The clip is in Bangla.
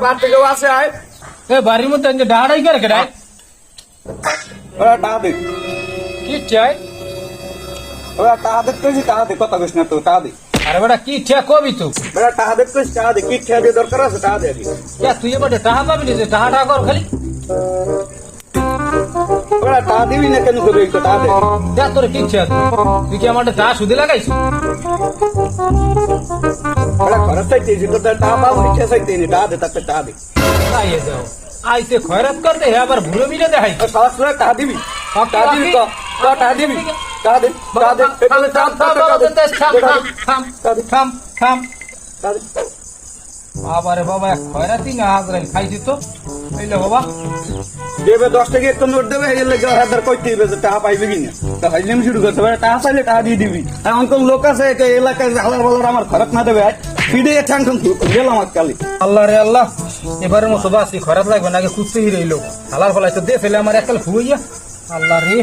বাদ থেকে আসে আয় এ বাড়ির মধ্যে যে ডাহাড়াই করে কেডাই ওরা টাকা দে কি চাই ওরা টাকা দেখতেছি টাকা দে কথা কইস না তো টাকা দে আরে বেটা কি ঠিয়া কবি তুই বেটা টাকা দেখতেছি টাকা দে কি খেয়ে দিয়ে দরকার আছে টাকা দে কে তুই এবারে টাহা পাবি না যে টাহা কর খালি ওরা টাকা দিবি না কেন করবি তো টাকা দে দেখ তোর কি ঠিয়া তুই কি আমার টাহা সুদে লাগাইছিস ওরা খরচ চাইতেছি তো টাকা পাবো ইচ্ছা চাইতেছি টাকা দে তাকে টাকা দে তাই যাও আইসে খয়রাত করতে হে আবার ভুলে মিলে দেখাই সাহস করে টাকা দিবি টাকা দিবি তো টাকা দিবি টাকা দে টাকা দে এখানে টাকা থাম থাম টাকা দে আবারে বাবা খয়রাতি না হাজরাইল খাইছি তো এইলে বাবা দেবে 10 টাকা একটা নোট দেবে এই লাগে হাজার কইতে দিবে যে টাকা পাইবে কিনা তা হাইলাম শুরু করতে পারে টাকা চাইলে টাকা দিয়ে দিবি এখন কোন লোক আছে এই এলাকায় হালার বালার আমার খরচ না দেবে ফিডে ঠ্যাং ঠ্যাং গেলাম আজকাল আল্লাহ রে আল্লাহ এবারে মতো বাসি খরাত লাগবে নাকি কুস্তি রইলো হালার ফলাই তো দে ফেলে আমার এককাল ফুইয়া আল্লাহ রে